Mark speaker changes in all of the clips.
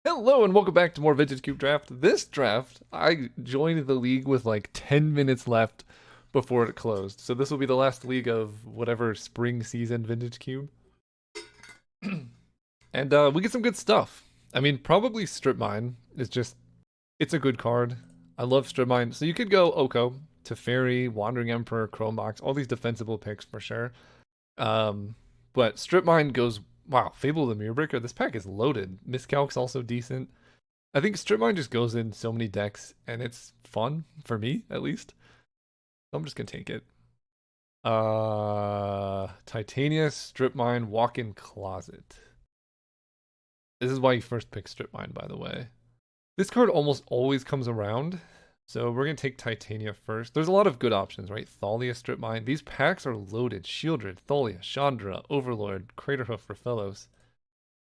Speaker 1: Hello and welcome back to more Vintage Cube Draft. This draft, I joined the league with like 10 minutes left before it closed. So this will be the last league of whatever spring season Vintage Cube. And we get some good stuff. I mean, probably Strip Mine is just, it's a good card. I love Strip Mine. So you could go Oko, Teferi, Wandering Emperor, Chrome Box, all these defensible picks for sure. Um, but Strip Mine goes, wow, Fable of the Mirrorbreaker. This pack is loaded. Miscalc's also decent. I think Strip Mine just goes in so many decks, and it's fun for me at least. So I'm just gonna take it. Titania, Strip Mine, Walk-in Closet. This is why you first pick Strip Mine, by the way. This card almost always comes around, so we're gonna take Titania first. There's a lot of good options, right? Thalia, Strip Mine. These packs are loaded. Shieldred, Thalia, Chandra, Overlord, Craterhoof, Raphellos.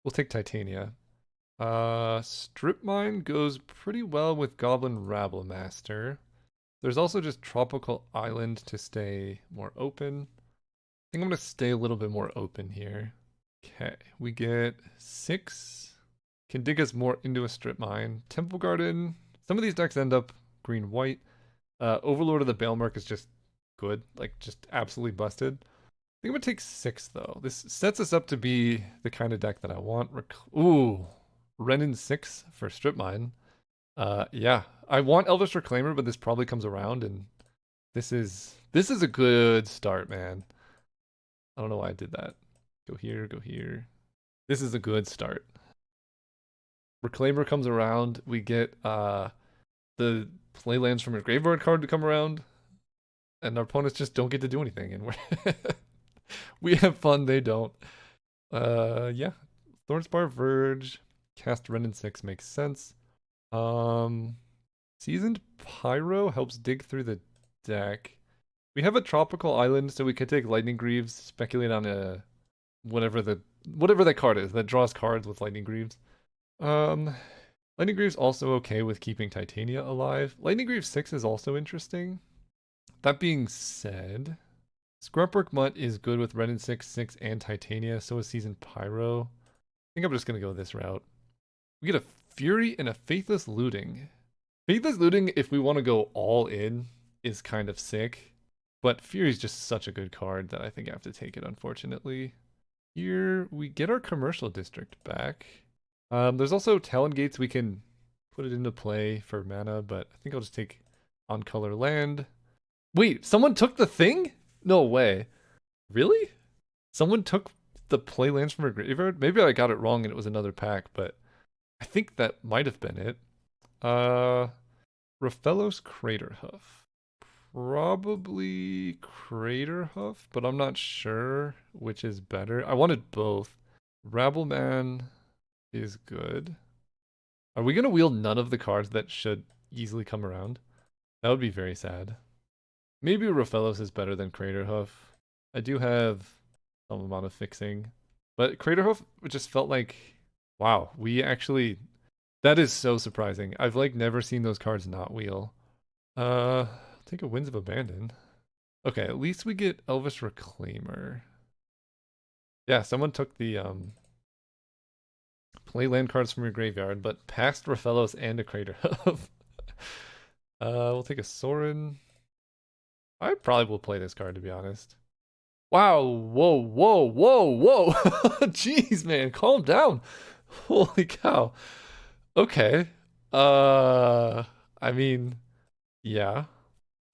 Speaker 1: We'll take Titania. Strip Mine goes pretty well with Goblin Rabble Master. There's also just Tropical Island to stay more open. I think I'm going to stay a little bit more open here. Okay, we get 6. Can dig us more into a Strip Mine. Temple Garden. Some of these decks end up green-white. Overlord of the Bailmark is just good. Like, just absolutely busted. I think I'm going to take 6, though. This sets us up to be the kind of deck that I want. Ooh. Renin 6 for Strip Mine. Yeah, I want Elvish Reclaimer, but this probably comes around, and this is a good start, man. I don't know why I did that. Go here, go here. This is a good start. Reclaimer comes around. We get the play lands from your graveyard card to come around, and our opponents just don't get to do anything, and we have fun. They don't. Yeah, Thornspar Verge. Cast Renin 6 makes sense. Seasoned Pyro helps dig through the deck. We have a tropical island, so we could take Lightning Greaves, speculate on a whatever that card is that draws cards with Lightning Greaves. Lightning Greaves also okay with keeping Titania alive. Lightning Greaves 6 is also interesting. That being said, Scrapwork Mutt is good with Renin 6, 6, and Titania, so is Seasoned Pyro. I think I'm just gonna go this route. We get a Fury and a Faithless Looting. Faithless Looting, if we want to go all in, is kind of sick. But Fury is just such a good card that I think I have to take it, unfortunately. Here, we get our Commercial District back. There's also Talon Gates. We can put it into play for mana, but I think I'll just take On Color Land. Wait, someone took the thing? No way. Really? Someone took the play lands from her graveyard? Maybe I got it wrong and it was another pack, but I think that might have been it. Raphellos Craterhoof. Probably Craterhoof, but I'm not sure which is better. I wanted both. Rabbleman is good. Are we going to wield none of the cards that should easily come around? That would be very sad. Maybe Raphellos is better than Craterhoof. I do have some amount of fixing. But Craterhoof just felt like, wow, we actually... That is so surprising. I've like never seen those cards not wheel. Take a Winds of Abandon. Okay, at least we get Elvish Reclaimer. Yeah, someone took the play land cards from your graveyard, but passed Raphellos and a Craterhoof. We'll take a Sorin. I probably will play this card, to be honest. Wow, whoa, whoa, whoa, whoa. Jeez, man, calm down. Holy cow. Okay. I mean, yeah.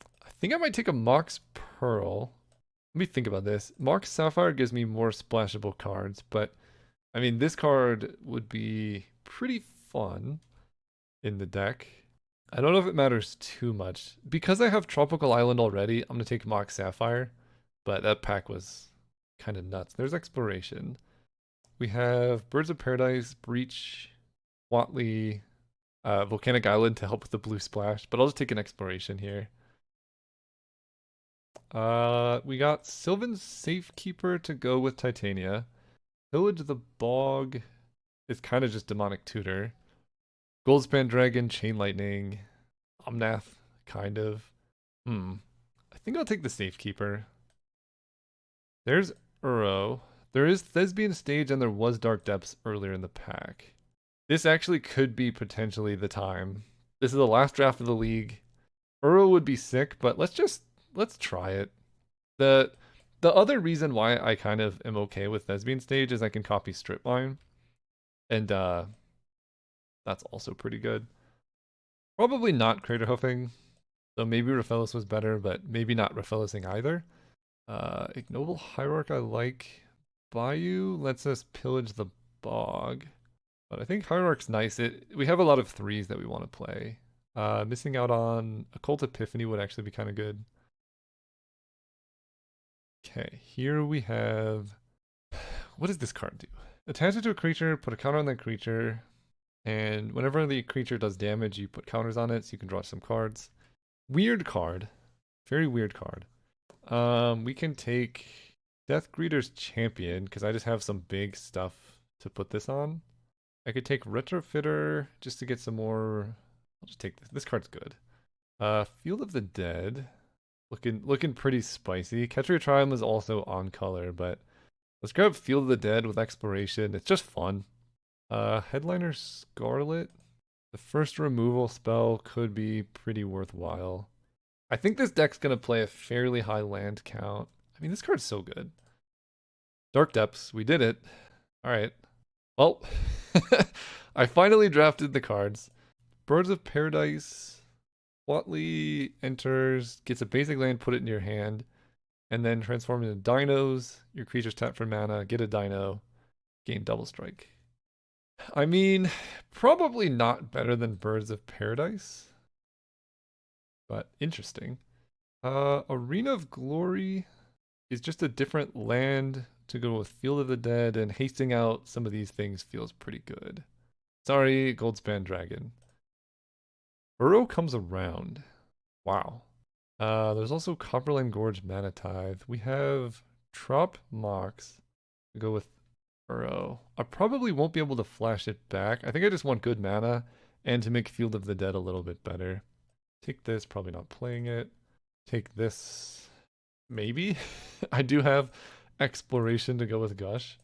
Speaker 1: I think I might take a Mox Pearl. Let me think about this. Mox Sapphire gives me more splashable cards, but I mean, this card would be pretty fun in the deck. I don't know if it matters too much. Because I have Tropical Island already, I'm going to take Mox Sapphire, but that pack was kind of nuts. There's Exploration. We have Birds of Paradise, Breach, Watley, Volcanic Island to help with the blue splash, but I'll just take an Exploration here. We got Sylvan Safekeeper to go with Titania. Pillage the Bog is kind of just Demonic Tutor. Goldspan Dragon, Chain Lightning, Omnath, kind of. I think I'll take the Safekeeper. There's Uro. There is Thespian Stage and there was Dark Depths earlier in the pack. This actually could be potentially the time. This is the last draft of the league. Uro would be sick, but let's try it. The the other reason why I kind of am okay with Thespian Stage is I can copy strip mine, and that's also pretty good. Probably not Crater Hoofing, so maybe Raphaelis was better, but maybe not Raphaelising either. Ignoble Hierarch I like. Bayou lets us pillage the bog. But I think Hierarch's nice. We have a lot of threes that we want to play. Missing out on Occult Epiphany would actually be kind of good. Okay, here we have... What does this card do? Attach it to a creature, put a counter on that creature, and whenever the creature does damage, you put counters on it so you can draw some cards. Weird card. Very weird card. We can take Death Greeter's Champion, because I just have some big stuff to put this on. I could take Retrofitter just to get some more... I'll just take this. This card's good. Field of the Dead. Looking pretty spicy. Ketria Triumph is also on color, but let's grab Field of the Dead with Exploration. It's just fun. Headliner Scarlet. The first removal spell could be pretty worthwhile. I think this deck's going to play a fairly high land count. I mean, this card's so good. Dark Depths. We did it. All right. Well, I finally drafted the cards. Birds of Paradise. Watley enters, gets a basic land, put it in your hand, and then transform it into dinos. Your creatures tap for mana, get a dino, gain double strike. I mean, probably not better than Birds of Paradise, but interesting. Arena of Glory is just a different land to go with Field of the Dead, and hasting out some of these things feels pretty good. Sorry, Goldspan Dragon. Uro comes around. Wow. There's also Copperline Gorge Mana Tithe. We have Trop Mox to go with Uro. I probably won't be able to flash it back. I think I just want good mana and to make Field of the Dead a little bit better. Take this, probably not playing it. Take this, maybe. I do have Exploration to go with Gush.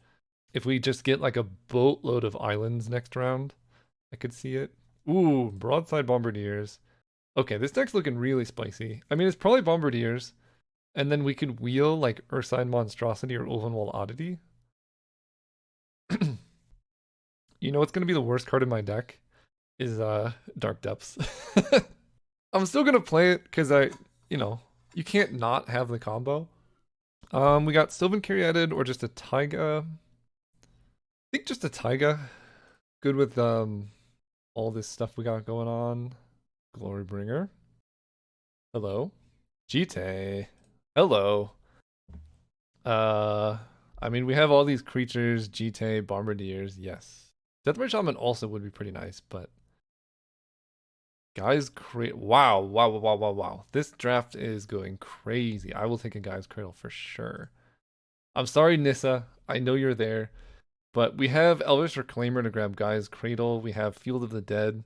Speaker 1: If we just get like a boatload of islands next round, I could see it. Ooh, Broadside Bombardiers. Okay, this deck's looking really spicy. I mean, it's probably Bombardiers, and then we could wheel like Ursine Monstrosity or Ulvenwald Oddity. You know what's going to be the worst card in my deck? Is Dark Depths. I'm still going to play it because you can't not have the combo. We got Sylvan Caryatid or just a Taiga. I think just a Taiga. Good with all this stuff we got going on. Glorybringer. Hello. Jite. Hello. I mean, we have all these creatures, Jite, Bombardiers, yes. Deathmare Shaman also would be pretty nice, but Guy's Cradle. Wow. This draft is going crazy. I will take a Guy's Cradle for sure. I'm sorry, Nissa. I know you're there. But we have Elvish Reclaimer to grab Guy's Cradle. We have Field of the Dead.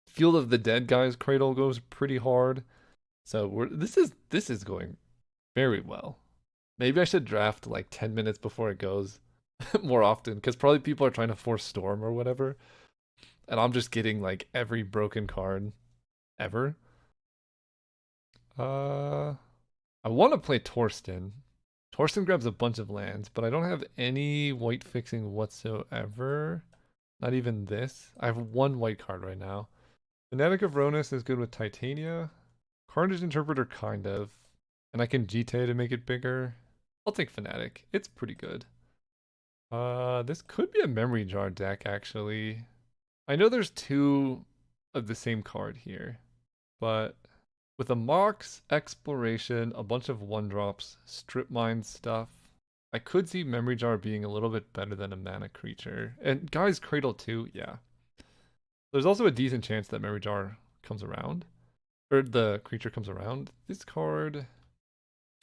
Speaker 1: Field of the Dead Guy's Cradle goes pretty hard. So this is going very well. Maybe I should draft like 10 minutes before it goes more often, because probably people are trying to force Storm or whatever. And I'm just getting like every broken card ever. I want to play Torsten. Torsten grabs a bunch of lands, but I don't have any white fixing whatsoever. Not even this. I have one white card right now. Fanatic of Ronus is good with Titania. Carnage Interpreter, kind of. And I can GT to make it bigger. I'll take Fanatic. It's pretty good. This could be a Memory Jar deck, actually. I know there's two of the same card here, but with a Mox, Exploration, a bunch of 1-drops, Strip Mine stuff, I could see Memory Jar being a little bit better than a mana creature. And Guy's Cradle too, yeah. There's also a decent chance that Memory Jar comes around. Or the creature comes around. This card...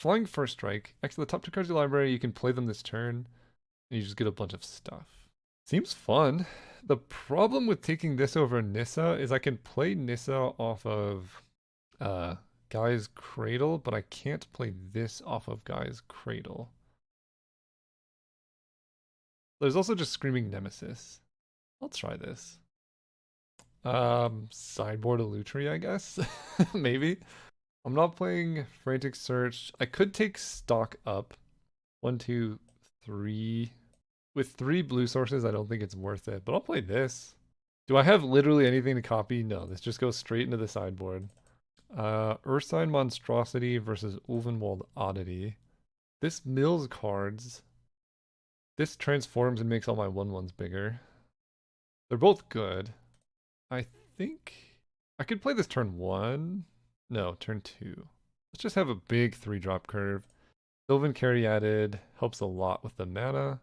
Speaker 1: Flying First Strike. Next to the top 2 cards of your library, you can play them this turn. And you just get a bunch of stuff. Seems fun. The problem with taking this over Nissa is I can play Nissa off of Guy's Cradle, but I can't play this off of Guy's Cradle. There's also just Screaming Nemesis. I'll try this. Sideboard Elutri, I guess. Maybe. I'm not playing Frantic Search. I could take stock up. 1, 2, 3. With 3 blue sources, I don't think it's worth it, but I'll play this. Do I have literally anything to copy? No, this just goes straight into the sideboard. Ursine Monstrosity versus Ulvenwald Oddity. This mills cards. This transforms and makes all my 1/1s bigger. They're both good. I think I could play this turn 1. No, turn 2. Let's just have a big 3-drop curve. Sylvan Caryatid helps a lot with the mana.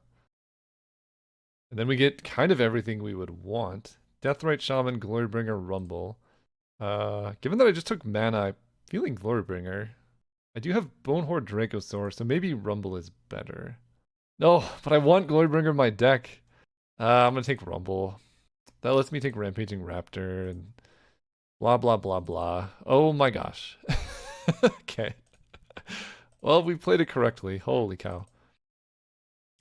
Speaker 1: And then we get kind of everything we would want. Deathrite Shaman, Glorybringer, Rumble. Given that I just took mana, I'm feeling Glorybringer. I do have Bonehorde Dracosaur, so maybe Rumble is better. No, but I want Glorybringer in my deck. I'm gonna take Rumble. That lets me take Rampaging Raptor and blah blah blah blah. Oh my gosh. Okay. Well, we played it correctly. Holy cow.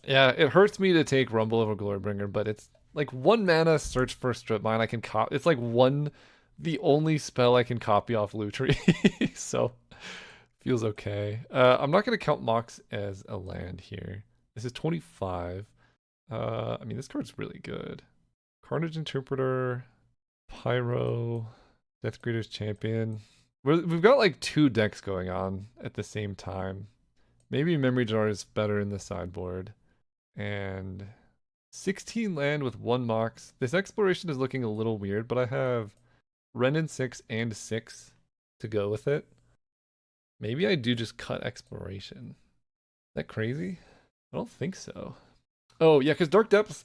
Speaker 1: Yeah, it hurts me to take Rumble over Glorybringer, but it's like 1 mana search for Strip Mine I can copy. It's like the only spell I can copy off Lutri. So feels okay. I'm not gonna count Mox as a land here. This is 25. I mean, this card's really good. Carnage Interpreter, Pyro, Death Greeter's Champion. We've got like 2 decks going on at the same time. Maybe Memory Jar is better in the sideboard. And 16 land with 1 Mox. This exploration is looking a little weird, but I have Renin 6 and 6 to go with it. Maybe I do just cut exploration. Is that crazy? I don't think so. Oh, yeah, because Dark Depths,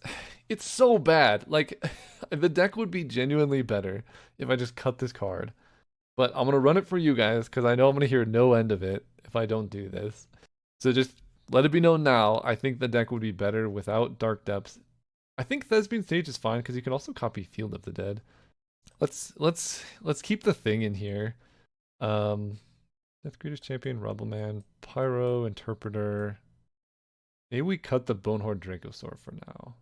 Speaker 1: it's so bad. Like, the deck would be genuinely better if I just cut this card. But I'm going to run it for you guys because I know I'm going to hear no end of it if I don't do this. So just let it be known now. I think the deck would be better without Dark Depths. I think Thespian Stage is fine because you can also copy Field of the Dead. Let's keep the thing in here. Death Greeter's Champion, Rubbleman, Pyro, Interpreter. Maybe we cut the Bonehorde Dracosaur for now.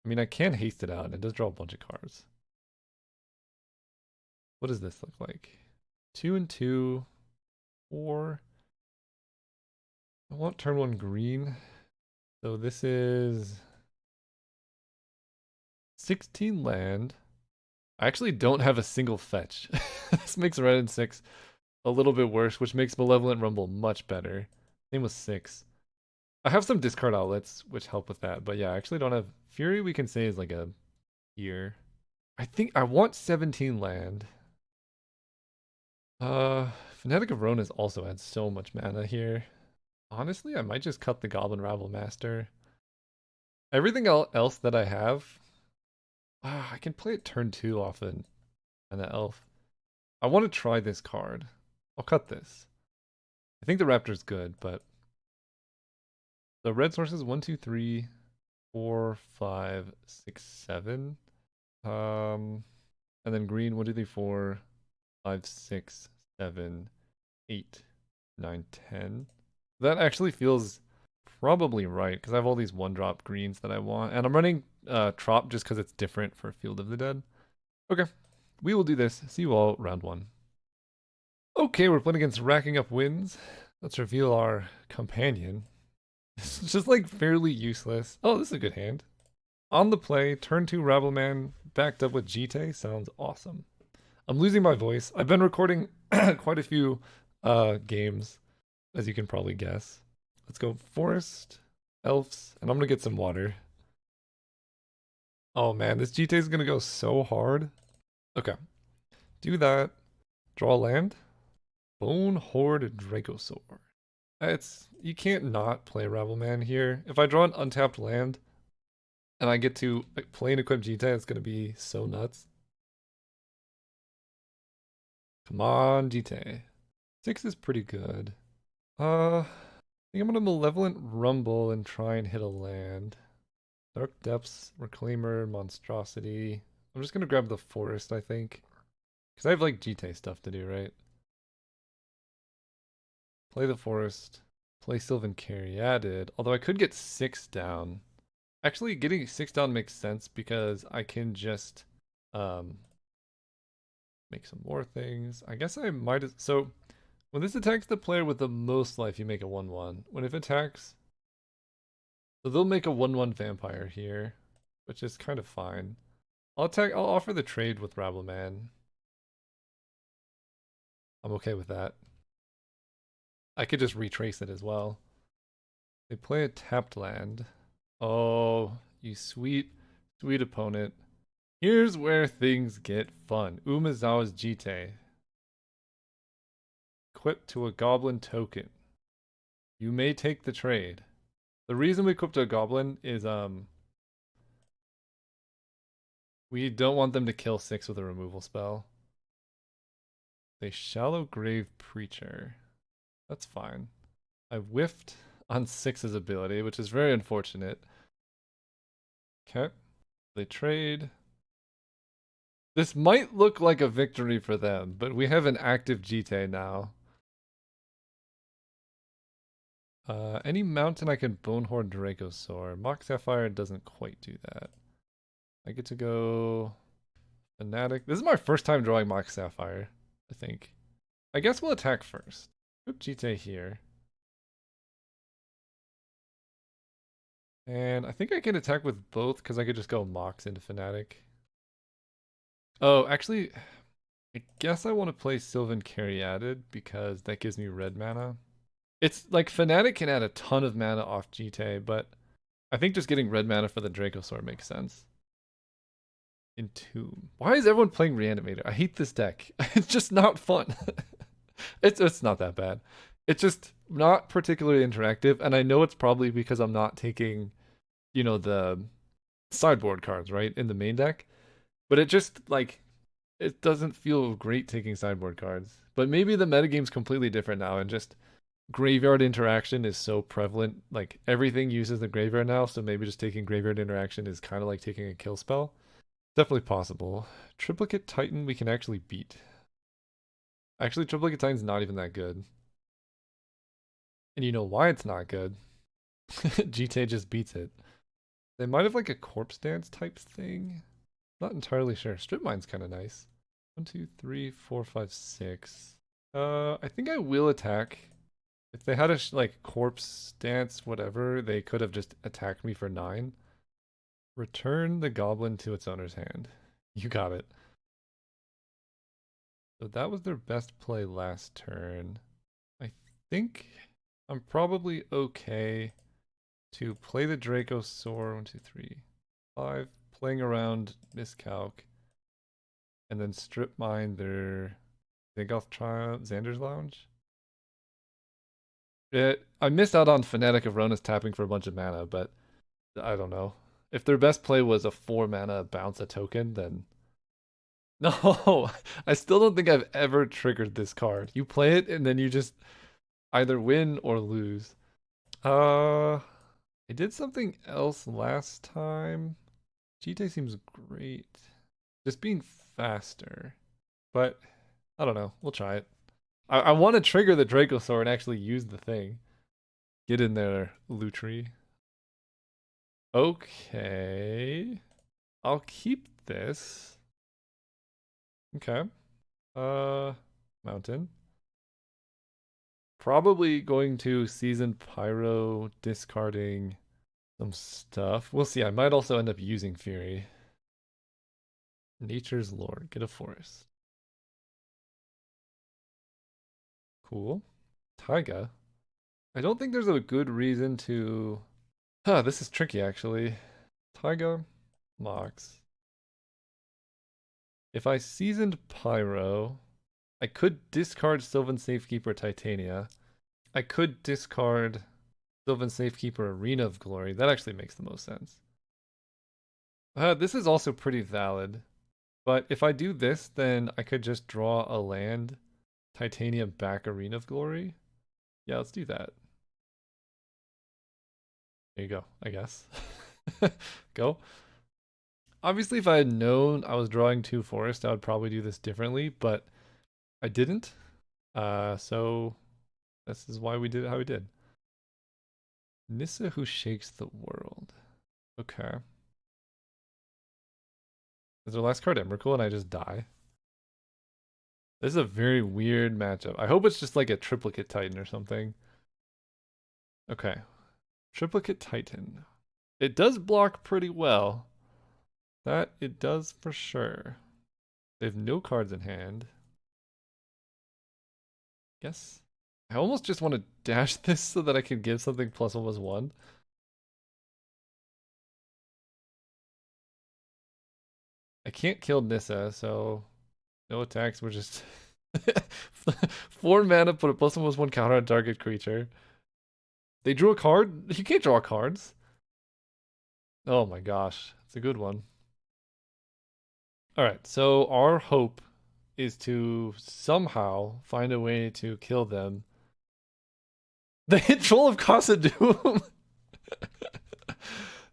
Speaker 1: I mean, I can haste it out. It does draw a bunch of cards. What does this look like? 2 and 2, 4. I want turn 1 green. So this is 16 land. I actually don't have a single fetch. This makes Red and 6 a little bit worse, which makes Malevolent Rumble much better. Same with 6. I have some discard outlets, which help with that. But yeah, I actually don't have Fury. We can say is like a here. I think I want 17 land. Fanatic of Ronas also adds so much mana here. Honestly, I might just cut the Goblin Rabble Master. Everything else that I have, I can play it turn 2 often. And the elf. I want to try this card. I'll cut this. I think the Raptor's good, but the red sources 1, 2, 3, 4, 5, 6, 7. And then green 1, 2, 3, 4, 5, 6, 7, 8, 9, 10. That actually feels probably right because I have all these 1-drop greens that I want, and I'm running Trop just because it's different for Field of the Dead. Okay, we will do this. See you all round 1. Okay, we're playing against Racking Up Wins. Let's reveal our companion. It's just like fairly useless. Oh, this is a good hand. On the play, turn 2 Rabbleman backed up with Jite sounds awesome. I'm losing my voice. I've been recording quite a few games, as you can probably guess. Let's go Forest, Elves, and I'm gonna get some water. Oh man, this Jite is gonna go so hard. Okay, do that. Draw land. Bonehorde Dracosaur. You can't not play Rabbleman here. If I draw an untapped land and I get to play and equip Jite, it's gonna be so nuts. Come on, Jite. 6 is pretty good. I think I'm gonna Malevolent Rumble and try and hit a land. Dark Depths, Reclaimer, Monstrosity. I'm just gonna grab the Forest, I think. Because I have like Jite stuff to do, right? Play the Forest. Play Sylvan Caryatid. Although I could get 6 down. Actually, getting 6 down makes sense because I can just um make some more things. I guess I might so when this attacks the player with the most life, you make a 1/1. When it attacks, so they'll make a 1/1 vampire here, which is kind of fine. I'll offer the trade with Rabbleman. I'm okay with that. I could just retrace it as well. They play a tapped land. Oh, you sweet, sweet opponent. Here's where things get fun. Umezawa's Jite. Equipped to a goblin token. You may take the trade. The reason we equipped to a goblin is we don't want them to kill 6 with a removal spell. They shallow grave preacher. That's fine. I whiffed on 6's ability, which is very unfortunate. Okay. They trade. This might look like a victory for them, but we have an active GT now. Any mountain I can Bonehorn Dracosaur. Mock Sapphire doesn't quite do that. I get to go Fanatic. This is my first time drawing Mock Sapphire, I think. I guess we'll attack first. Put GT here. And I think I can attack with both because I could just go Mox into Fanatic. Oh, actually, I guess I want to play Sylvan Caryatid because that gives me red mana. It's like Fnatic can add a ton of mana off GT, but I think just getting red mana for the Dracosaur makes sense. Entomb. Why is everyone playing Reanimator? I hate this deck. It's just not fun. It's not that bad. It's just not particularly interactive, and I know it's probably because I'm not taking, the sideboard cards, right, in the main deck. But it just like it doesn't feel great taking sideboard cards. But maybe the metagame's completely different now and just graveyard interaction is so prevalent. Like everything uses the graveyard now, so maybe just taking graveyard interaction is kind of like taking a kill spell. Definitely possible. Triplicate Titan we can actually beat. Actually, Triplicate Titan's not even that good. And you know why it's not good? GTA just beats it. They might have like a corpse dance type thing. Not entirely sure. Strip mine's kind of nice. 1, 2, 3, 4, 5, 6. I think I will attack. If they had a like corpse dance, whatever, they could have just attacked me for 9. Return the goblin to its owner's hand. You got it. So that was their best play last turn. I think I'm probably okay to play the Dracosaur. 1, 2, 3, 5. Playing around miscalc. And then strip mine their Golf Triumph Xander's Lounge. I missed out on Fanatic of Rona's tapping for a bunch of mana, but I don't know. If their best play was a 4 mana bounce a token, then no, I still don't think I've ever triggered this card. You play it and then you just either win or lose. I did something else last time. GT seems great. Just being faster. But I don't know. We'll try it. I want to trigger the Dracosaur and actually use the thing. Get in there, Lutri. Okay. I'll keep this. Okay. Mountain. Probably going to Season Pyro, discarding some stuff. We'll see. I might also end up using Fury. Nature's Lord. Get a forest. Cool. Taiga. I don't think there's a good reason to... Huh, this is tricky, actually. Taiga, Mox. If I seasoned Pyro, I could discard Sylvan Safekeeper Titania. I could discard Sylvan Safekeeper Arena of Glory. That actually makes the most sense. This is also pretty valid. But if I do this, then I could just draw a land, Titania back Arena of Glory. Yeah, let's do that. There you go, I guess. Go. Obviously, if I had known I was drawing 2 forests, I would probably do this differently, but I didn't. So this is why we did it how we did. Nissa who shakes the world. Okay. Is their last card Emrakul and I just die? This is a very weird matchup. I hope it's just like a triplicate Titan or something. Okay. Triplicate Titan. It does block pretty well. That it does for sure. They have no cards in hand. Guess. I almost just want to dash this so that I can give something +1/+1. I can't kill Nissa, so no attacks. We're just 4 mana, put a +1/+1 counter on target creature. They drew a card? You can't draw cards. Oh my gosh. It's a good one. Alright, so our hope is to somehow find a way to kill them. The hit Troll of Khazad-dûm!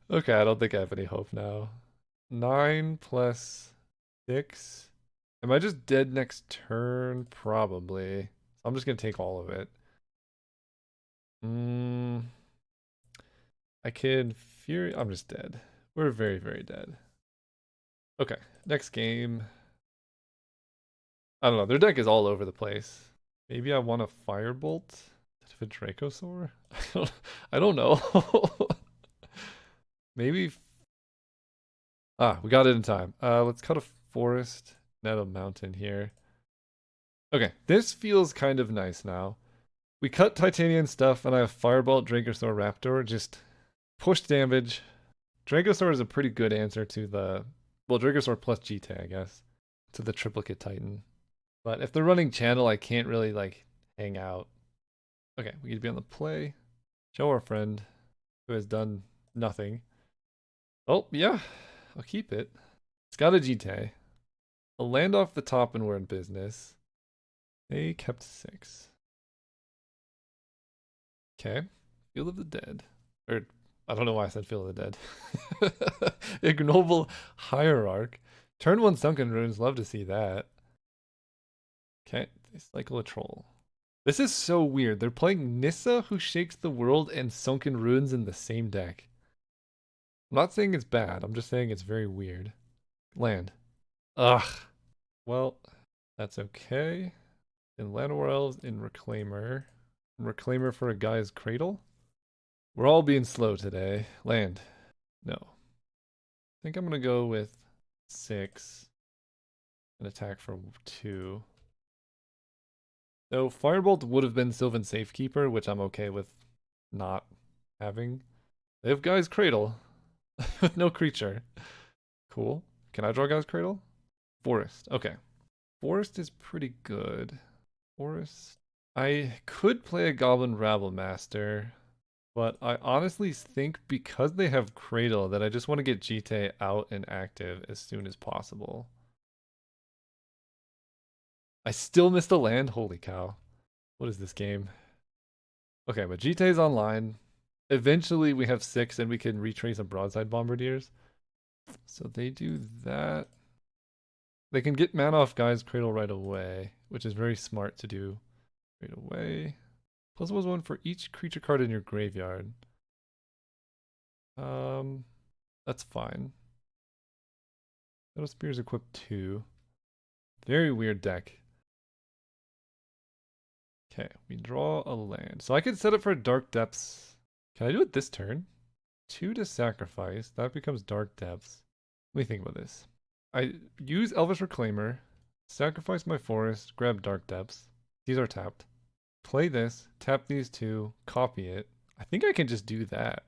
Speaker 1: Okay, I don't think I have any hope now. 9 plus 6. Am I just dead next turn? Probably. I'm just gonna take all of it. I can Fury. I'm just dead. We're very, very dead. Okay, next game. I don't know. Their deck is all over the place. Maybe I want a Firebolt instead of a Dracosaur? I don't know. Maybe. Ah, we got it in time. Let's cut a forest, net a mountain here. Okay, this feels kind of nice now. We cut Titanian stuff, and I have Firebolt, Dracosaur, Raptor. Just push damage. Dracosaur is a pretty good answer to the... Well, Dracosaur plus GT, I guess. To the Triplicate Titan. But if they're running Channel, I can't really, like, hang out. Okay, we need to be on the play. Show our friend, who has done nothing. Oh, yeah. I'll keep it. It's got a GT. I'll land off the top and we're in business. They kept 6. Okay. Field of the Dead. Or, I don't know why I said Field of the Dead. Ignoble Hierarch. Turn 1 Sunken Runes. Love to see that. Okay. They cycle a troll. This is so weird. They're playing Nissa, who shakes the world, and Sunken Runes in the same deck. I'm not saying it's bad. I'm just saying it's very weird. Land. Ugh. Well, that's okay. In Llanowar Elves, in Reclaimer. In Reclaimer for a guy's cradle. We're all being slow today. Land. No. I think I'm going to go with 6. An attack for 2. So Firebolt would have been Sylvan Safekeeper, which I'm okay with not having. They have Guy's Cradle with no creature. Cool. Can I draw Guy's Cradle? Forest. Okay. Forest is pretty good. Forest. I could play a Goblin Rabble Master, but I honestly think because they have Cradle that I just want to get Jite out and active as soon as possible. I still missed a land? Holy cow. What is this game? Okay, but Jite's online. Eventually we have 6 and we can retrace some Broadside Bombardiers. So they do that. They can get mana off Guy's Cradle right away, which is very smart to do right away. +1/+1 for each creature card in your graveyard. That's fine. Metal Spears equipped 2. Very weird deck. Okay, we draw a land. So I could set it for Dark Depths. Can I do it this turn? 2 to sacrifice. That becomes Dark Depths. Let me think about this. I use Elvish Reclaimer, sacrifice my forest, grab Dark Depths. These are tapped. Play this, tap these 2, copy it. I think I can just do that.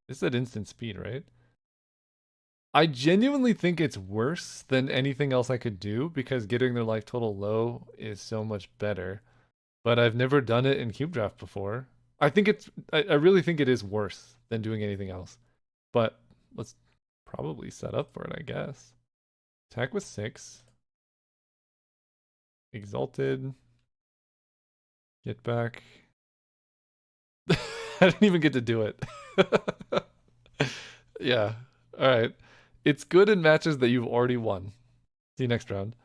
Speaker 1: This is at instant speed, right? I genuinely think it's worse than anything else I could do because getting their life total low is so much better. But I've never done it in Cube Draft before. I really think it is worse than doing anything else. But let's probably set up for it, I guess. Attack with 6. Exalted. Get back. I didn't even get to do it. Yeah. Alright. It's good in matches that you've already won. See you next round.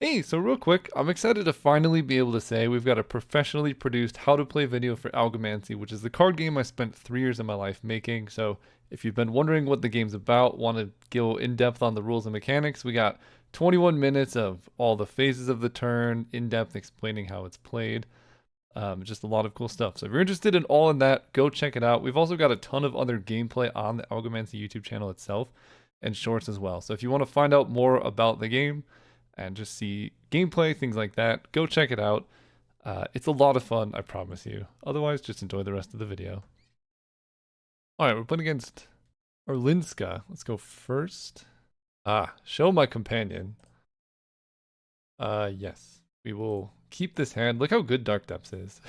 Speaker 1: Hey, so real quick, I'm excited to finally be able to say we've got a professionally produced how to play video for Algomancy, which is the card game I spent 3 years of my life making. So if you've been wondering what the game's about, want to go in depth on the rules and mechanics, we got 21 minutes of all the phases of the turn, in depth explaining how it's played. Just a lot of cool stuff. So if you're interested in all in that, go check it out. We've also got a ton of other gameplay on the Algomancy YouTube channel itself and shorts as well. So if you want to find out more about the game and just see gameplay, things like that, go check it out. It's a lot of fun, I promise you. Otherwise, just enjoy the rest of the video. All right, we're playing against Orlinska. Let's go first. Show my companion. Yes. We will keep this hand. Look how good Dark Depths is.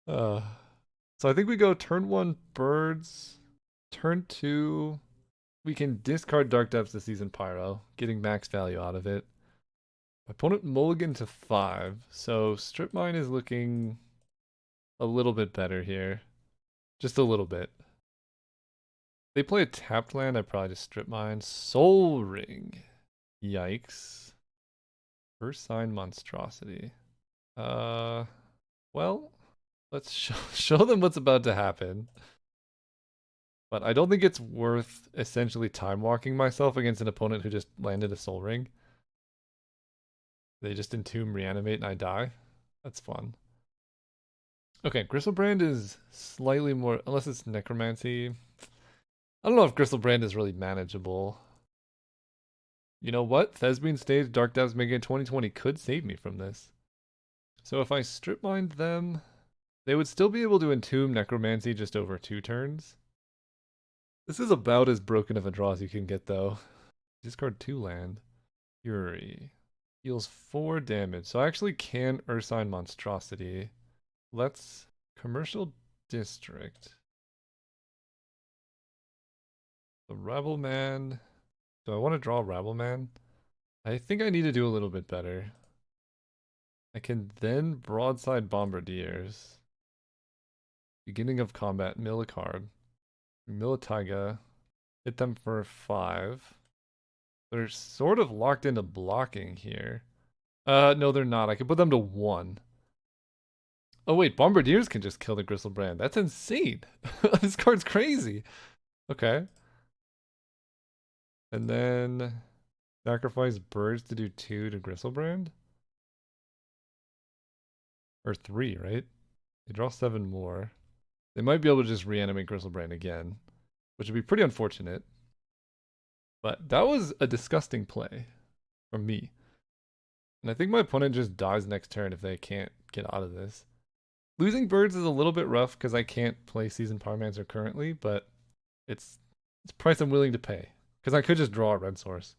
Speaker 1: uh, so I think we go turn 1 birds. Turn 2, we can discard Dark Depths to Season Pyro, getting max value out of it. My opponent mulligan to 5, so Strip Mine is looking a little bit better here. Just a little bit. They play a tapped land, I probably just Strip Mine. Soul Ring. Yikes. First sign Monstrosity. Well, let's show them what's about to happen. But I don't think it's worth essentially time walking myself against an opponent who just landed a Soul Ring. They just entomb, reanimate, and I die. That's fun. Okay, Gristlebrand is slightly more, unless it's Necromancy. I don't know if Gristlebrand is really manageable. You know what? Thespian Stage, Dark Depths Mega 2020 could save me from this. So if I strip mined them, they would still be able to entomb Necromancy just over 2 turns. This is about as broken of a draw as you can get, though. Discard 2 land. Fury. Deals 4 damage. So I actually can Ursine Monstrosity. Let's Commercial District. The Rebel Man. Do I want to draw Rebel Man? I think I need to do a little bit better. I can then Broadside Bombardiers. Beginning of combat, mill a card. Mill a Taiga. Hit them for 5. They're sort of locked into blocking here. No, they're not. I can put them to 1. Oh wait, Bombardiers can just kill the Gristlebrand. That's insane. This card's crazy. Okay. And then sacrifice birds to do 2 to Gristlebrand? Or 3, right? They draw 7 more. They might be able to just reanimate Gristlebrand again, which would be pretty unfortunate. But that was a disgusting play from me. And I think my opponent just dies next turn if they can't get out of this. Losing birds is a little bit rough because I can't play Seasoned Pyromancer currently, but it's a price I'm willing to pay. Because I could just draw a red source.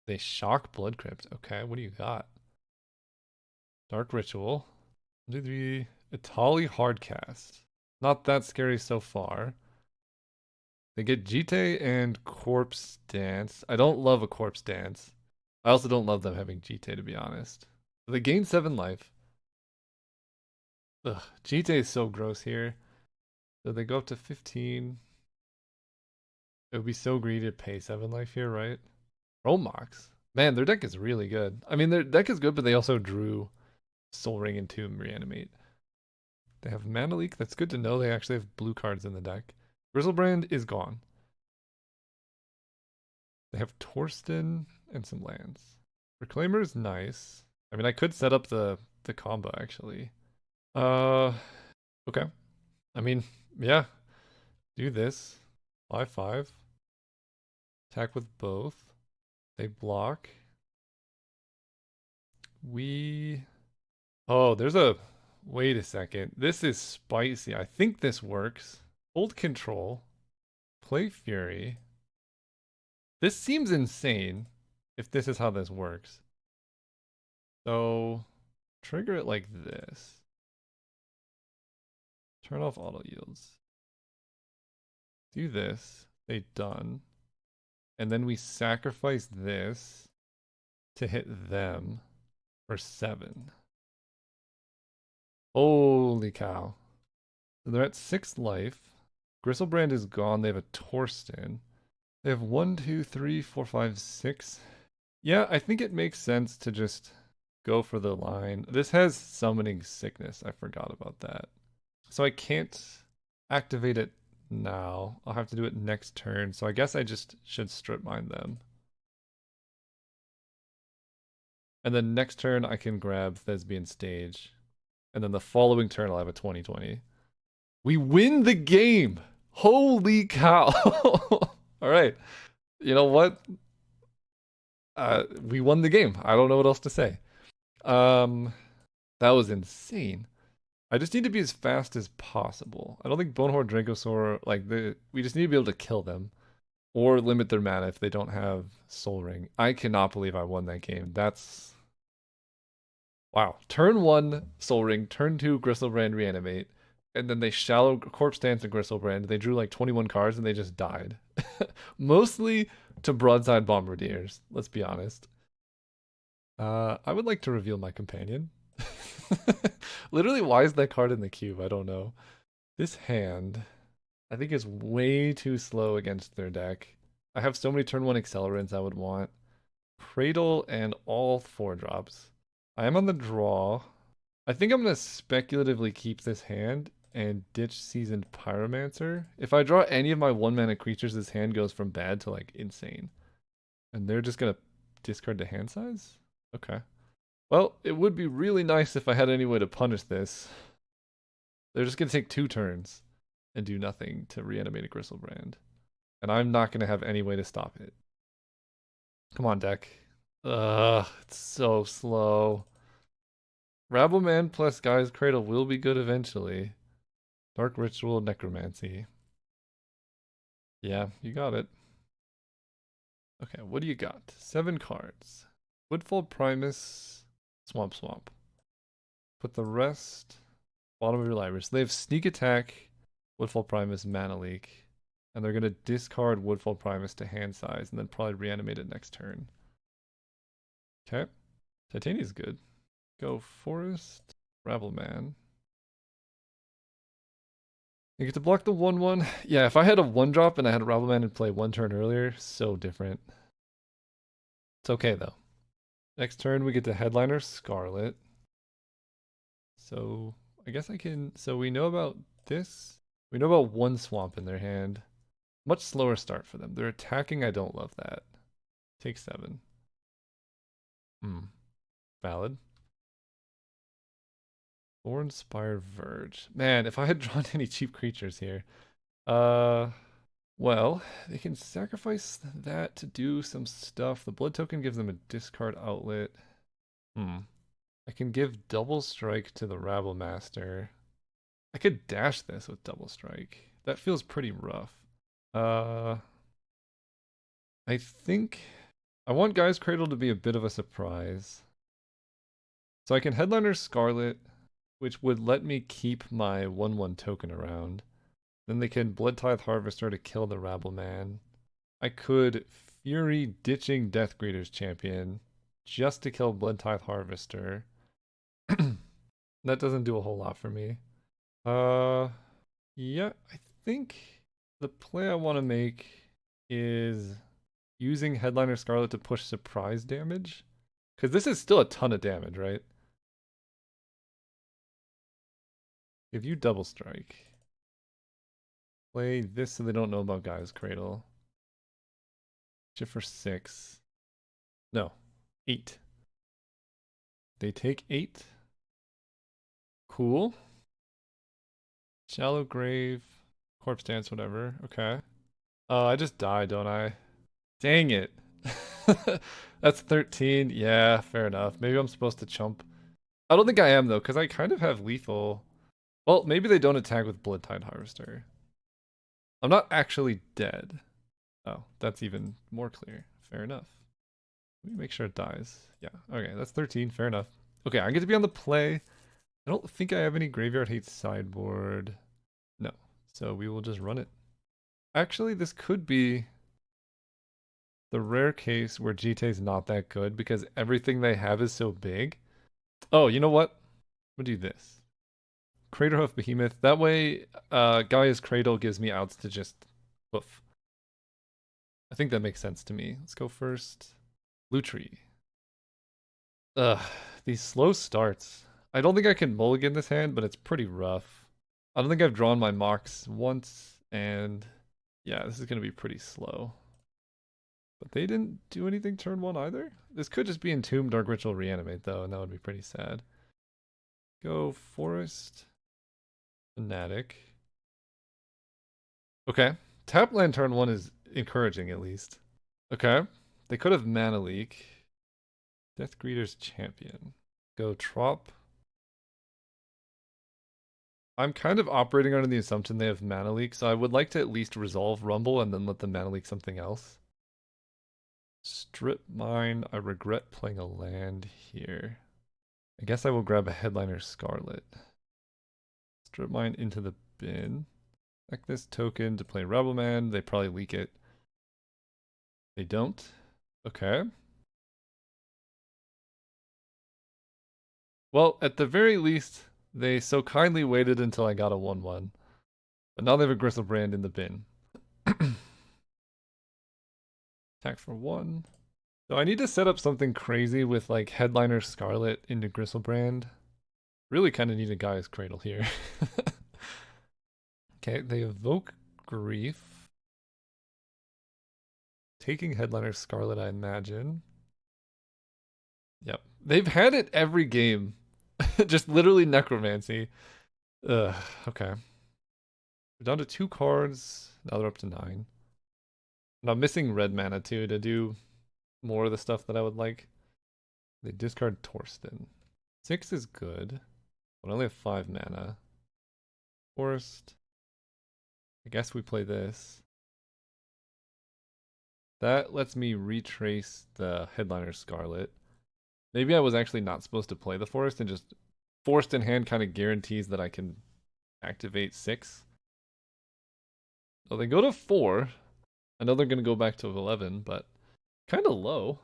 Speaker 1: They shock Blood Crypt. Okay, what do you got? Dark Ritual. 1, 2, 3. Itali Hardcast. Not that scary so far. They get Jite and Corpse Dance. I don't love a Corpse Dance. I also don't love them having Jite, to be honest. So they gain 7 life. Ugh, Jite is so gross here. So they go up to 15. It would be so greedy to pay 7 life here, right? Romox. Man, their deck is really good. I mean, their deck is good, but they also drew Soul Ring and Tomb Reanimate. They have Mana Leak. That's good to know. They actually have blue cards in the deck. Grizzlebrand is gone. They have Torsten and some lands. Reclaimer is nice. I mean, I could set up the combo, actually. Okay. I mean, yeah. Do this. 5/5. Attack with both. They block. Oh, there's a... Wait a second. This is spicy. I think this works. Hold control. Play Fury. This seems insane if this is how this works. So, trigger it like this. Turn off auto yields. Do this. They done. And then we sacrifice this to hit them for 7. Holy cow. So they're at 6 life. Gristlebrand is gone. They have a Torsten. They have 1, 2, 3, 4, 5, 6. Yeah, I think it makes sense to just go for the line. This has summoning sickness. I forgot about that. So I can't activate it now. I'll have to do it next turn. So I guess I just should strip mine them. And then next turn I can grab Thespian Stage. And then the following turn I'll have a 2020. We win the game! Holy cow! All right. You know what? We won the game. I don't know what else to say. That was insane. I just need to be as fast as possible. I don't think Bonehorde Drankosaur, we just need to be able to kill them or limit their mana if they don't have Soul Ring. I cannot believe I won that game. That's wow. Turn 1 Soul Ring, turn 2 Gristlebrand Reanimate, and then they shallow Corpse Dance and Gristlebrand. They drew like 21 cards and they just died. Mostly to Broadside Bombardiers, let's be honest. I would like to reveal my companion. Literally, why is that card in the cube? I don't know. This hand, I think, is way too slow against their deck. I have so many turn 1 accelerants I would want. Cradle and all 4-drops. I am on the draw. I think I'm going to speculatively keep this hand and ditch Seasoned Pyromancer. If I draw any of my 1-mana creatures, this hand goes from bad to, like, insane. And they're just going to discard the hand size? Okay. Well, it would be really nice if I had any way to punish this. They're just going to take 2 turns and do nothing to reanimate a Gristlebrand. And I'm not going to have any way to stop it. Come on, deck. Ugh, it's so slow. Rabbleman plus Guy's Cradle will be good eventually. Dark Ritual, Necromancy. Yeah, you got it. Okay, what do you got? 7 cards. Woodfall Primus, Swamp. Put the rest bottom of your library. So they have Sneak Attack, Woodfall Primus, Mana Leak. And they're going to discard Woodfall Primus to hand size and then probably reanimate it next turn. Okay. Titania's good. Go Forest, Rabbleman. You get to block the 1/1. Yeah, if I had a 1-drop and I had a Rabbleman and play 1 turn earlier, so different. It's okay though. Next turn we get to Headliner Scarlet. So I guess I can. So we know about this. We know about 1 swamp in their hand. Much slower start for them. They're attacking. I don't love that. Take 7. Valid. Thorn-Spire Verge. Man, if I had drawn any cheap creatures here. Well, they can sacrifice that to do some stuff. The blood token gives them a discard outlet. I can give double strike to the Rabble Master. I could dash this with double strike. That feels pretty rough. I think I want Guy's Cradle to be a bit of a surprise. So I can Headliner Scarlet, which would let me keep my 1/1 token around. Then they can Blood Tithe Harvester to kill the Rabbleman. I could Fury ditching Death Greeter's Champion just to kill Blood Tithe Harvester. That doesn't do a whole lot for me. Yeah, I think the play I want to make is using Headliner Scarlet to push surprise damage. Because this is still a ton of damage, right? If you double strike, play this so they don't know about Guy's Cradle. Chip for 6. No, 8. They take 8. Cool. Shallow Grave, Corpse Dance, whatever. Okay. I just die, don't I? Dang it. That's 13. Yeah, fair enough. Maybe I'm supposed to chump. I don't think I am, though, because I kind of have lethal. Well, maybe they don't attack with Blood Tide Harvester. I'm not actually dead. Oh, that's even more clear. Fair enough. Let me make sure it dies. Yeah, okay, that's 13. Fair enough. Okay, I get to be on the play. I don't think I have any Graveyard Hate sideboard. No, so we will just run it. Actually, this could be the rare case where GTA's not that good because everything they have is so big. Oh, you know what? I'm gonna do this. Craterhoof Behemoth. That way, Gaia's Cradle gives me outs to just hoof. I think that makes sense to me. Let's go first. Lutri. Ugh, these slow starts. I don't think I can mulligan this hand, but it's pretty rough. I don't think I've drawn my mocks once, and yeah, this is going to be pretty slow. But they didn't do anything turn one either? This could just be Entomb, Dark Ritual, Reanimate, though, and that would be pretty sad. Go Forest. Fanatic. Okay. Tap land turn one is encouraging, at least. Okay. They could have Mana Leak. Death Greeter's Champion. Go Trop. I'm kind of operating under the assumption they have Mana Leak, so I would like to at least resolve Rumble and then let them Mana Leak something else. Strip Mine. I regret playing a land here. I guess I will grab a Headliner Scarlet. Strip Mine into the bin. Like this token to play Rebel Man. They probably leak it. They don't. Okay. Well, at the very least, they so kindly waited until I got a 1/1. But now they have a Gristlebrand in the bin. Attack for 1. So I need to set up something crazy with like Headliner Scarlet into Gristlebrand. Really kind of need a Gaia's Cradle here. Okay, they evoke Grief. Taking Headliner Scarlet, I imagine. Yep. They've had it every game. Just literally Necromancy. Ugh, okay. We're down to 2 cards. Now they're up to 9. And I'm missing red mana too to do more of the stuff that I would like. They discard Torsten. 6 is good. But I only have 5 mana. Forest. I guess we play this. That lets me retrace the Headliner Scarlet. Maybe I was actually not supposed to play the Forest and just Forest in hand kind of guarantees that I can activate 6. So they go to 4. I know they're going to go back to 11, but kind of low.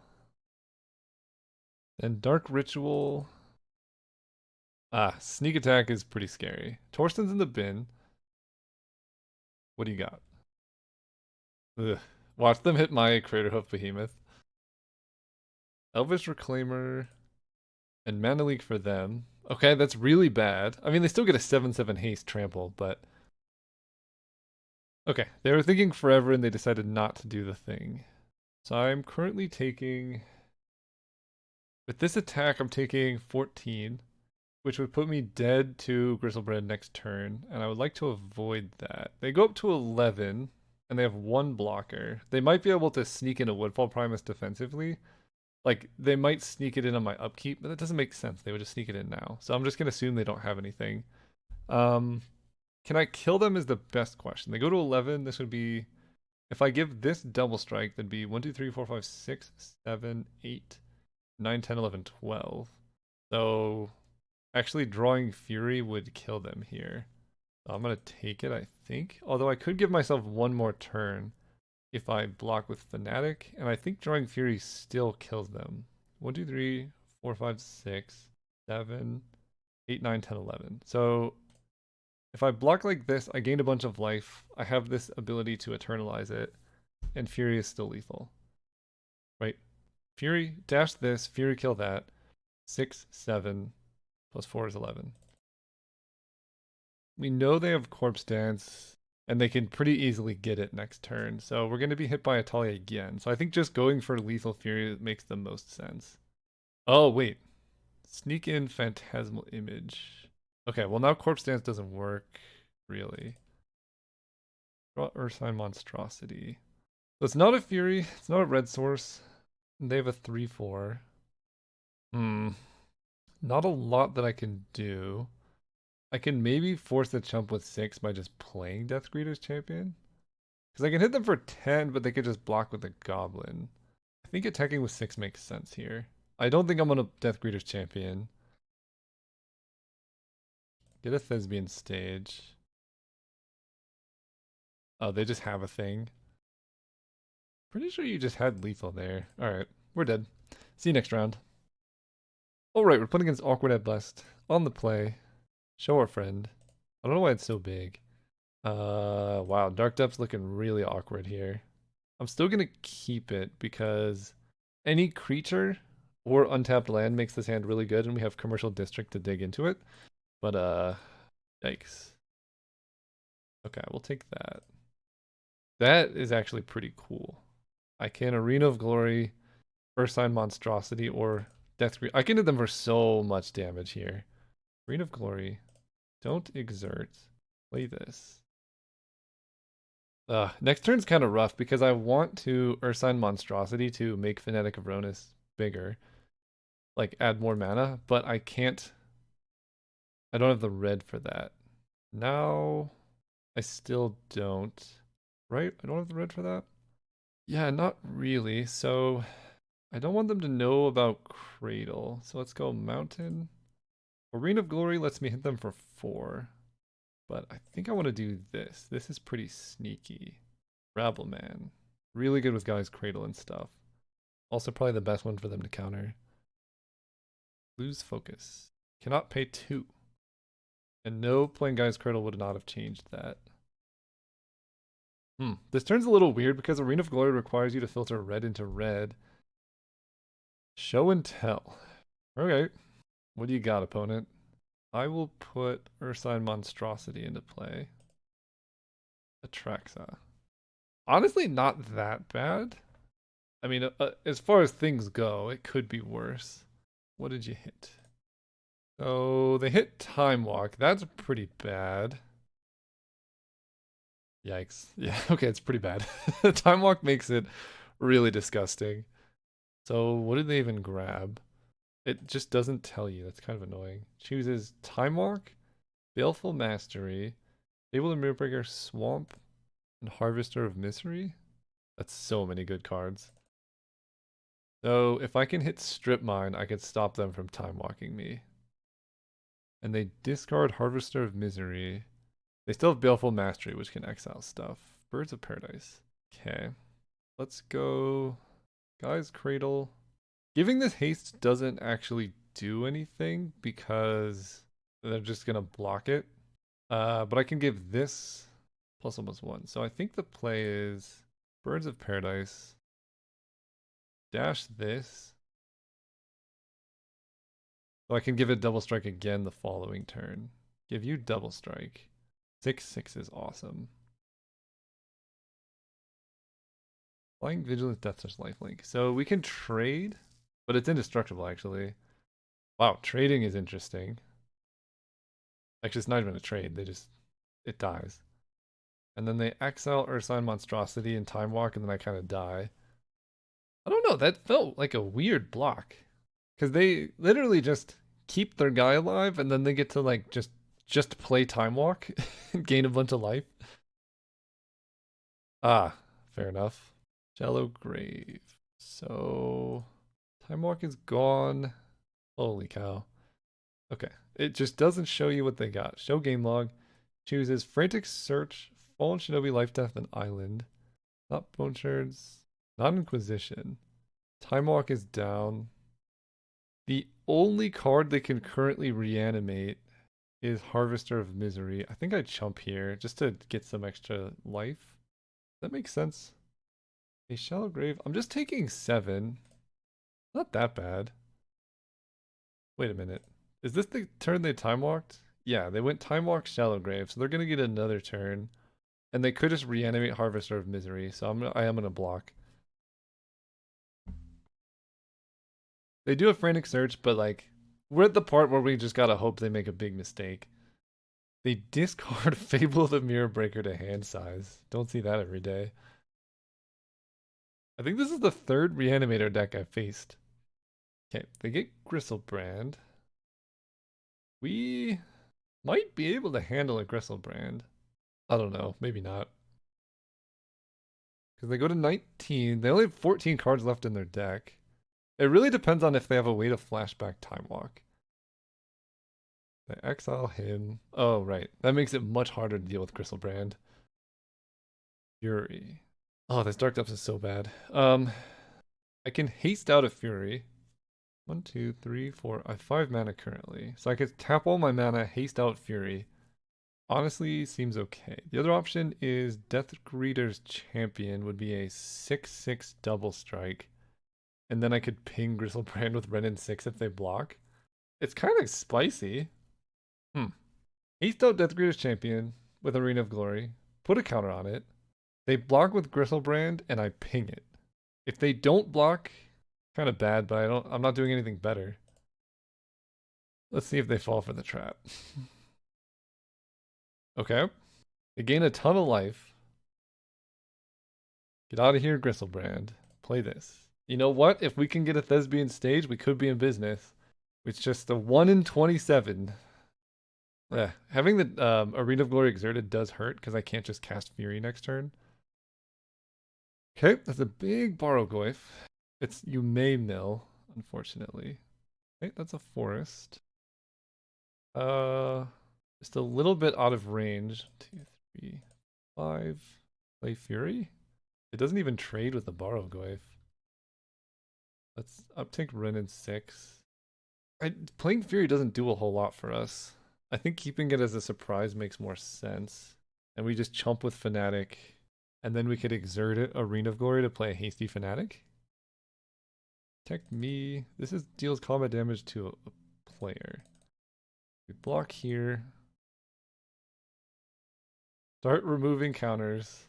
Speaker 1: And Dark Ritual. Sneak Attack is pretty scary. Torsten's in the bin. What do you got? Ugh. Watch them hit my Craterhoof Behemoth. Elvish Reclaimer. And Mana Leak for them. Okay, that's really bad. I mean, they still get a 7/7 haste trample, but... Okay, they were thinking forever and they decided not to do the thing. So I'm currently taking... With this attack, I'm taking 14, which would put me dead to Gristlebrand next turn, and I would like to avoid that. They go up to 11, and they have 1 blocker. They might be able to sneak in a Woodfall Primus defensively. Like, they might sneak it in on my upkeep, but that doesn't make sense. They would just sneak it in now. So I'm just going to assume they don't have anything. Can I kill them is the best question. They go to 11. This would be... If I give this double strike, that'd be 1, 2, 3, 4, 5, 6, 7, 8, 9, 10, 11, 12. So actually drawing Fury would kill them here. So I'm going to take it, I think. Although I could give myself 1 more turn if I block with Fanatic. And I think drawing Fury still kills them. 1, 2, 3, 4, 5, 6, 7, 8, 9, 10, 11. So if I block like this, I gain a bunch of life. I have this ability to eternalize it. And Fury is still lethal. Right? Fury, dash this, Fury kill that. 6, 7, plus 4 is 11. We know they have Corpse Dance, and they can pretty easily get it next turn. So we're going to be hit by Atalia again. So I think just going for Lethal Fury makes the most sense. Oh, wait. Sneak in Phantasmal Image. Okay, well now Corpse Dance doesn't work, really. Draw Ursine Monstrosity. So it's not a Fury, it's not a red source. They have a 3/4. Not a lot that I can do. I can maybe force a chump with 6 by just playing Death Greeter's Champion. Because I can hit them for 10, but they could just block with a Goblin. I think attacking with 6 makes sense here. I don't think I'm going to Death Greeter's Champion. Get a Thespian Stage. Oh, they just have a thing. Pretty sure you just had lethal there. Alright, we're dead. See you next round. Alright, we're playing against Awkward at Best. On the play. Show our friend. I don't know why it's so big. Wow, Dark Depth's looking really awkward here. I'm still gonna keep it because any creature or untapped land makes this hand really good, and we have commercial district to dig into it. But yikes. Okay, we'll take that. That is actually pretty cool. I can Arena of Glory, First Sign Monstrosity, or Death Grief. I can hit them for so much damage here. Arena of Glory. Don't exert. Play this. Next turn's kind of rough because I want to Ursine Monstrosity to make Phonetic of Ronus bigger. Like, add more mana, but I can't. I don't have the red for that. Now, I still don't. Right? I don't have the red for that? Yeah, not really. So, I don't want them to know about Cradle. So let's go Mountain. Arena of Glory lets me hit them for 4. But I think I want to do this. This is pretty sneaky. Rabbleman. Really good with Guy's Cradle and stuff. Also probably the best one for them to counter. Lose focus. Cannot pay 2. And no, playing Guy's Cradle would not have changed that. This turn's a little weird because Arena of Glory requires you to filter red into red. Show and tell. Okay. What do you got, opponent? I will put Ursine Monstrosity into play. Atraxa. Honestly, not that bad. I mean, as far as things go, it could be worse. What did you hit? Oh, they hit Time Walk. That's pretty bad. Yikes. Yeah, okay, it's pretty bad. Time Walk makes it really disgusting. So what did they even grab? It just doesn't tell you. That's kind of annoying. Chooses Time Walk, Baleful Mastery, Able to Mirrorbreaker, Swamp, and Harvester of Misery. That's so many good cards. So if I can hit Strip Mine, I can stop them from Time Walking me. And they discard Harvester of Misery. They still have Baleful Mastery, which can exile stuff. Birds of Paradise. Okay. Let's go. Guy's Cradle. Giving this haste doesn't actually do anything because they're just going to block it. But I can give this plus almost 1. So I think the play is Birds of Paradise. Dash this. So I can give it double strike again the following turn. Give you double strike. 6/6 is awesome. Flying Vigilance, Death Touch, Lifelink. So we can trade, but it's indestructible actually. Wow, trading is interesting. Actually, it's not even a trade. It dies. And then they exile Ursine Monstrosity and Time Walk, and then I kind of die. I don't know, that felt like a weird block. Because they literally just keep their guy alive, and then they get to like just play Time Walk and gain a bunch of life. Ah, fair enough. Shallow Grave. So Time Walk is gone. Holy cow. Okay. It just doesn't show you what they got. Show game log. Chooses Frantic Search, Fallen Shinobi, Life, Death, and Island. Not Bone Shards. Not Inquisition. Time Walk is down. The only card they can currently reanimate is Harvester of Misery. I think I chump here just to get some extra life. That makes sense. A Shallow Grave. I'm just taking 7. Not that bad. Wait a minute. Is this the turn they time walked? Yeah, they went time walk Shallow Grave, so they're gonna get another turn. And they could just reanimate Harvester of Misery, so I am gonna block. They do a Frantic Search, but like we're at the part where we just gotta hope they make a big mistake. They discard Fable of the Mirror Breaker to hand size. Don't see that every day. I think this is the 3rd Reanimator deck I've faced. Okay, they get Gristlebrand. We might be able to handle a Gristlebrand. I don't know, maybe not. Because they go to 19. They only have 14 cards left in their deck. It really depends on if they have a way to flashback Time Walk. They exile him. Oh, right. That makes it much harder to deal with Gristlebrand. Fury. Oh, this Dark Depths is so bad. I can haste out a Fury. 1, 2, 3, 4. I have 5 mana currently. So I could tap all my mana, haste out Fury. honestly seems okay. The other option is Death Greeter's Champion would be a 6/6 double strike. And then I could ping Griselbrand with Ren and 6 if they block. It's kind of spicy. Hmm. Haste out Death Greeter's Champion with Arena of Glory. Put a counter on it. They block with Griselbrand and I ping it. If they don't block, kind of bad, but I'm not doing anything better. Let's see if they fall for the trap. Okay. They gain a ton of life. Get out of here, Griselbrand. Play this. You know what? If we can get a Thespian stage, we could be in business. It's just a 1 in 27. Yeah, having the Arena of Glory exerted does hurt because I can't just cast Fury next turn. Okay, that's a big Barrogoyf. You may mill, unfortunately. Okay, that's a forest. Just a little bit out of range. 2, 3, 5. Play Fury. It doesn't even trade with the Barrogoyf. Let's uptake Ren in 6. Playing Fury doesn't do a whole lot for us. I think keeping it as a surprise makes more sense. And we just chump with Fnatic. And then we could exert it Arena of Glory to play a hasty Fnatic. Protect me. Deals combat damage to a player. We block here. Start removing counters.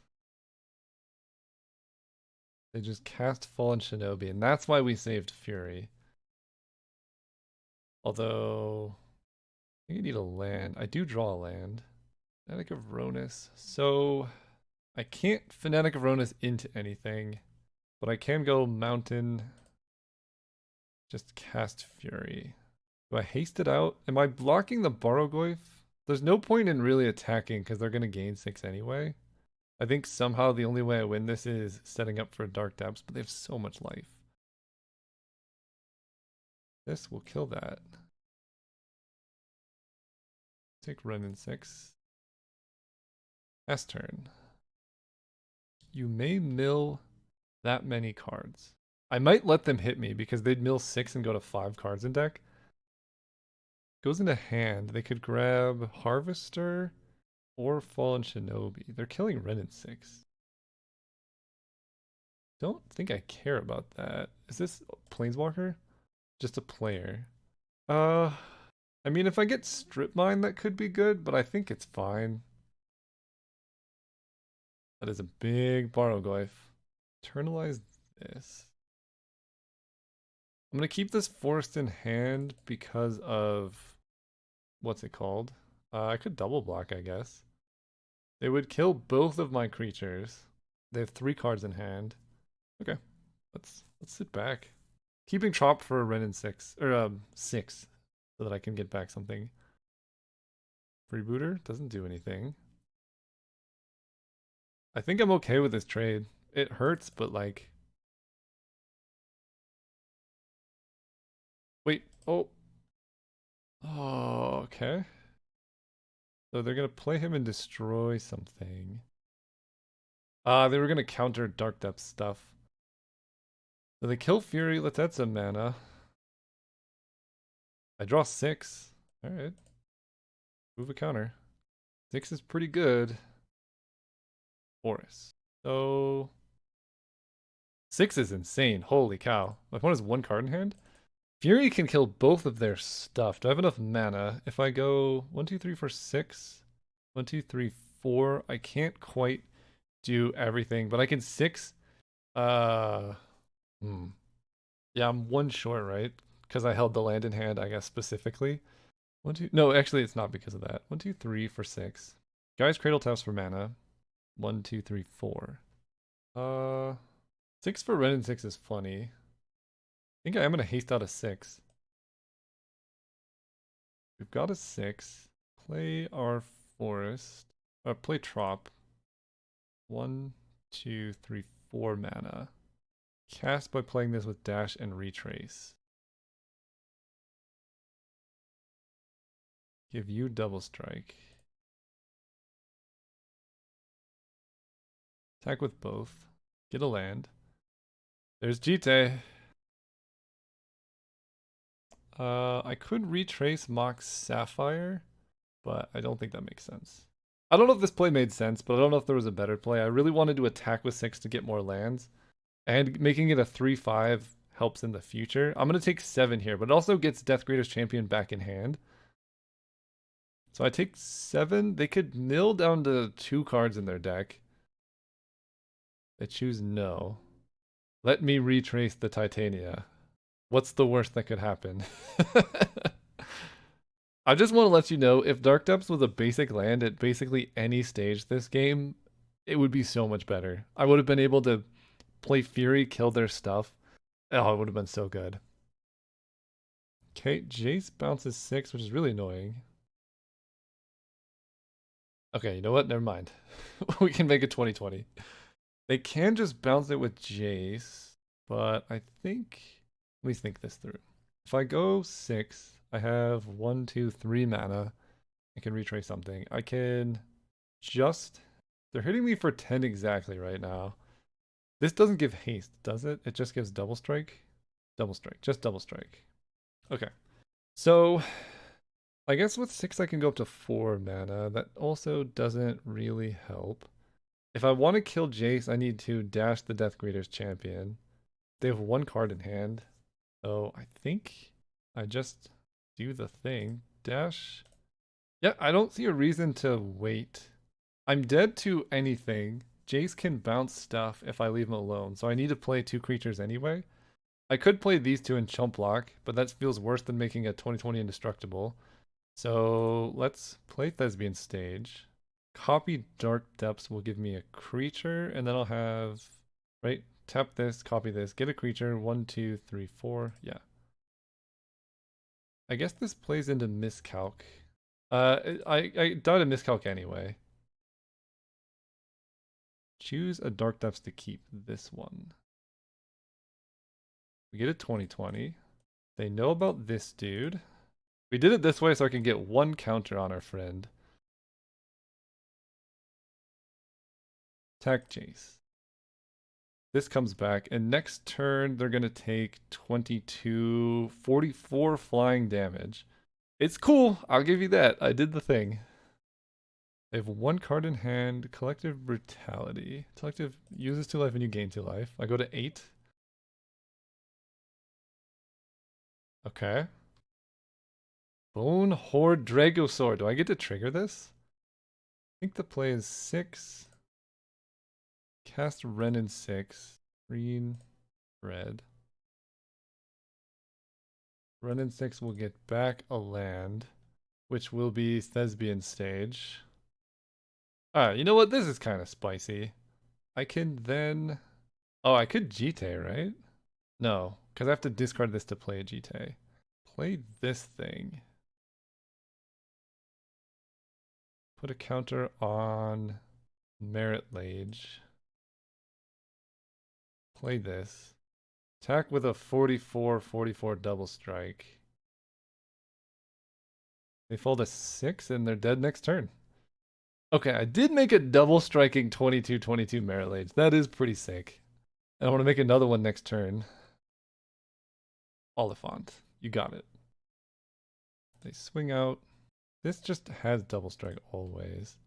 Speaker 1: They just cast Fallen Shinobi, and that's why we saved Fury. Although, I think I need a land. I do draw a land. Fnatic of Ronus. So, I can't Fnatic of Ronus into anything, but I can go Mountain. Just cast Fury. Do I haste it out? Am I blocking the Barrogoyf? There's no point in really attacking because they're going to gain 6 anyway. I think somehow the only way I win this is setting up for Dark Depths, but they have so much life. This will kill that. Take Ren in 6. S turn. You may mill that many cards. I might let them hit me because they'd mill 6 and go to 5 cards in deck. Goes into hand. They could grab Harvester or Fallen Shinobi. They're killing Ren in 6. Don't think I care about that. Is this Planeswalker? Just a player. I mean, if I get Strip Mine, that could be good, but I think it's fine. That is a big Barrogoyf. Internalize this. I'm going to keep this forest in hand because of... What's it called? I could double block, I guess. They would kill both of my creatures. They have 3 cards in hand. Okay, let's sit back. Keeping Trop for a Ren in 6, or 6, so that I can get back something. Freebooter doesn't do anything. I think I'm okay with this trade. It hurts, but like... Wait, oh. Oh, okay. So they're gonna play him and destroy something. They were gonna counter Dark Depth stuff. So they kill Fury, let's add some mana. I draw 6. Alright. Move a counter. 6 is pretty good. Forest. So 6 is insane. Holy cow. My opponent has 1 card in hand. Fury can kill both of their stuff. Do I have enough mana? If I go 1, 2, 3, 4, 6. 1, 2, 3, 4. I can't quite do everything, but I can 6. Yeah, I'm 1 short, right? Because I held the land in hand, I guess, specifically. 1, 2. No, actually, it's not because of that. 1, 2, 3 for 6. Guys, Cradle Taps for mana. 1, 2, 3, 4. 6 for Ren and 6 is funny. I think I am going to haste out a 6. We've got a 6. Play our forest. Play Trop. 1, 2, 3, 4 mana. Cast by playing this with Dash and Retrace. Give you Double Strike. Attack with both. Get a land. There's Jite. I could retrace Mox Sapphire, but I don't think that makes sense. I don't know if this play made sense, but I don't know if there was a better play. I really wanted to attack with 6 to get more lands, and making it a 3/5 helps in the future. I'm going to take 7 here, but it also gets Death Greater's Champion back in hand. So I take 7. They could mill down to 2 cards in their deck. They choose no. Let me retrace the Titania. What's the worst that could happen? I just want to let you know, if Dark Depths was a basic land at basically any stage this game, it would be so much better. I would have been able to play Fury, kill their stuff. Oh, it would have been so good. Okay, Jace bounces 6, which is really annoying. Okay, you know what? Never mind. We can make it 2020. They can just bounce it with Jace, but I think... Let me think this through. If I go 6, I have 1, 2, 3 mana. I can retrace something. I can just... They're hitting me for 10 exactly right now. This doesn't give haste, does it? It just gives double strike? Double strike. Just double strike. Okay. So... I guess with 6 I can go up to 4 mana. That also doesn't really help. If I want to kill Jace, I need to dash the Death Greater's Champion. They have 1 card in hand. So I think I just do the thing. Dash. Yeah, I don't see a reason to wait. I'm dead to anything. Jace can bounce stuff if I leave him alone, so I need to play 2 creatures anyway. I could play these 2 in chump block, but that feels worse than making a 2020 indestructible. So let's play Thespian Stage. Copy Dark Depths will give me a creature, and then I'll have, right, tap this, copy this, get a creature, 1, 2, 3, 4, yeah. I guess this plays into miscalc. I died a miscalc anyway. Choose a Dark Depths to keep this one. We get a 2020. They know about this dude. We did it this way so I can get 1 counter on our friend. Attack Jace. This comes back, and next turn they're going to take 22, 44 flying damage. It's cool, I'll give you that. I did the thing. They have 1 card in hand, Collective Brutality. Collective uses 2 life and you gain 2 life. I go to 8. Okay. Bone Horde Dragosaur. Do I get to trigger this? I think the play is 6. Cast Ren in 6. Green, red. Ren in 6 will get back a land, which will be Thespian Stage. Alright, you know what? This is kind of spicy. I can then... Oh, I could Jite, right? No, because I have to discard this to play a Jite. Play this thing. Put a counter on Merit Lage. Play this. Attack with a 44/44 double strike. They fall to 6 and they're dead next turn. Okay, I did make a double striking 22/22 Merit Lage. That is pretty sick. And I want to make another one next turn. Oliphant. You got it. They swing out. This just has double strike always.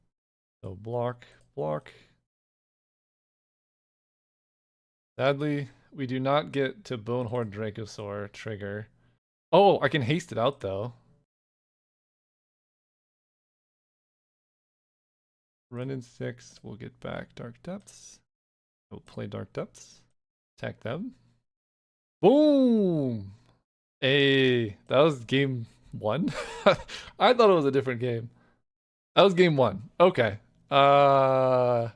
Speaker 1: So block, block. Sadly, we do not get to Bonehorn Dracosaur trigger. Oh, I can haste it out though. Run in 6, we'll get back Dark Depths. We'll play Dark Depths. Attack them. Boom! Hey, that was game 1? I thought it was a different game. That was game 1. Okay. Alright.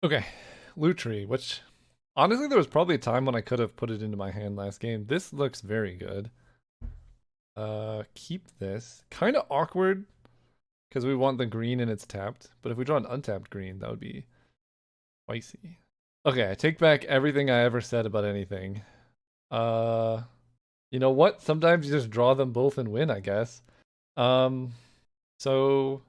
Speaker 1: Okay. Lutri, which honestly there was probably a time when I could have put it into my hand last game. This looks very good. Keep this. Kind of awkward because we want the green and it's tapped. But if we draw an untapped green, that would be spicy. Okay, I take back everything I ever said about anything. You know what? Sometimes you just draw them both and win, I guess. So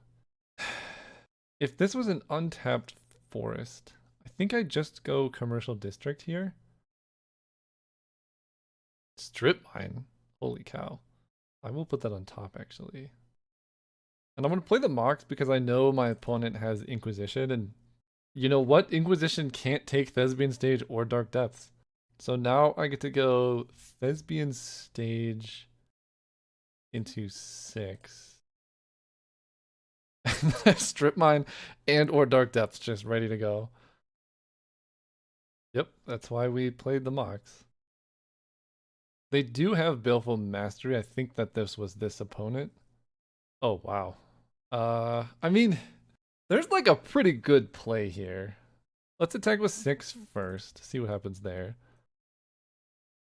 Speaker 1: if this was an untapped forest, I think I just go commercial district here. Strip mine. Holy cow. I will put that on top actually. And I'm going to play the Mox because I know my opponent has Inquisition. And you know what? Inquisition can't take Thespian Stage or Dark Depths. So now I get to go Thespian Stage into 6. Strip Mine and or Dark Depths just ready to go. Yep, that's why we played the Mox. They do have Baleful Mastery. I think that this was this opponent. Oh, wow. I mean, there's like a pretty good play here. Let's attack with 6 first, see what happens there.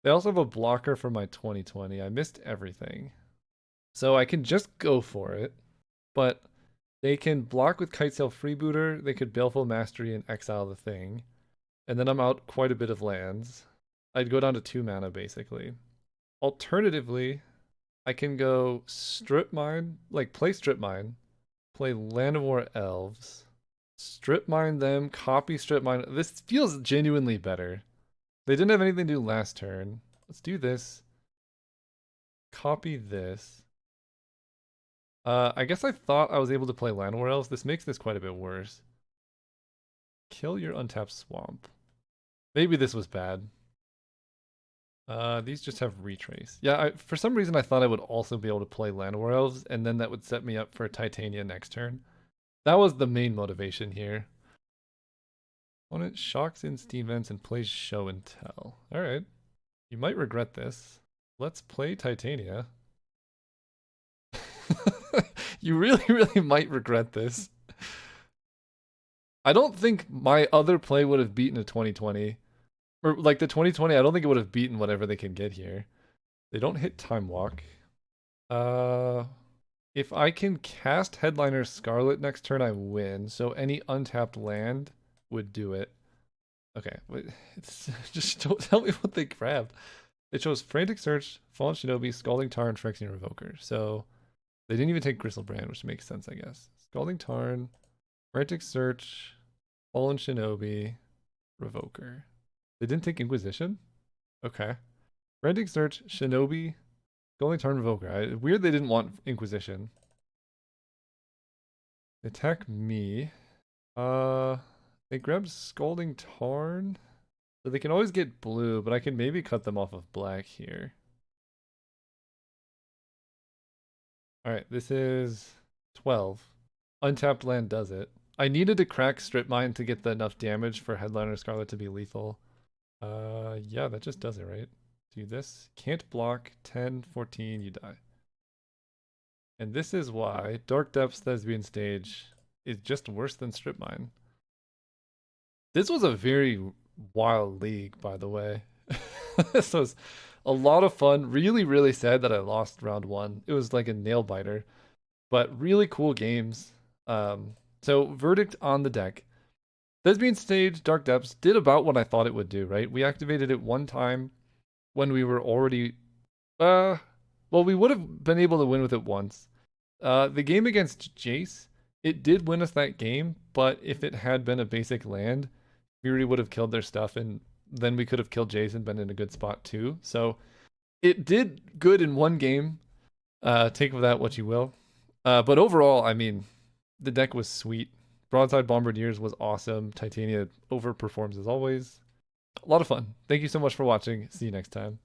Speaker 1: They also have a blocker for my 2020. I missed everything. So I can just go for it, but they can block with Kitesail Freebooter, they could Baleful Mastery and exile the thing. And then I'm out quite a bit of lands. I'd go down to 2 mana basically. Alternatively, I can go Strip Mine, like play Strip Mine, play Land of War Elves, Strip Mine them, copy Strip Mine. This feels genuinely better. They didn't have anything to do last turn. Let's do this. Copy this. I guess I thought I was able to play Land of War Elves. This makes this quite a bit worse. Kill your untapped swamp. Maybe this was bad. These just have retrace. Yeah, for some reason I thought I would also be able to play Land of War Elves, and then that would set me up for Titania next turn. That was the main motivation here. Opponent shocks in Steam Vents and plays Show and Tell. Alright. You might regret this. Let's play Titania. You really, really might regret this. I don't think my other play would have beaten a 2020. Or like the 2020, I don't think it would have beaten whatever they can get here. They don't hit Time Walk. If I can cast Headliner Scarlet next turn, I win. So any untapped land would do it. Okay, just don't tell me what they grabbed. It shows Frantic Search, Fallen Shinobi, Scalding Tarn, Phyrexian Revoker. So they didn't even take Gristlebrand, which makes sense, I guess. Scalding Tarn, Frantic Search, Fallen Shinobi, Revoker. They didn't take Inquisition? Okay. Frantic Search, Shinobi, Scalding Tarn, Revoker. Weird they didn't want Inquisition. They attack me. They grabbed Scalding Tarn. So they can always get blue, but I can maybe cut them off of black here. Alright, this is 12. Untapped land does it. I needed to crack Strip Mine to get enough damage for Headliner Scarlet to be lethal. Yeah, that just does it, right? Do this. Can't block. 10, 14, you die. And this is why Dark Depths Thespian Stage is just worse than Strip Mine. This was a very wild league, by the way. This was a lot of fun. Really, really sad that I lost round 1. It was like a nail biter, but really cool games. So verdict on the deck. Thespian Stage, Dark Depths did about what I thought it would do, right? We activated it one time when we were already, well, we would have been able to win with it once. The game against Jace, it did win us that game, but if it had been a basic land, Fury would have killed their stuff, and then we could have killed Jace and been in a good spot too. So it did good in one game. Take of that what you will. But overall, I mean, the deck was sweet. Broadside Bombardiers was awesome. Titania overperforms as always. A lot of fun. Thank you so much for watching. See you next time.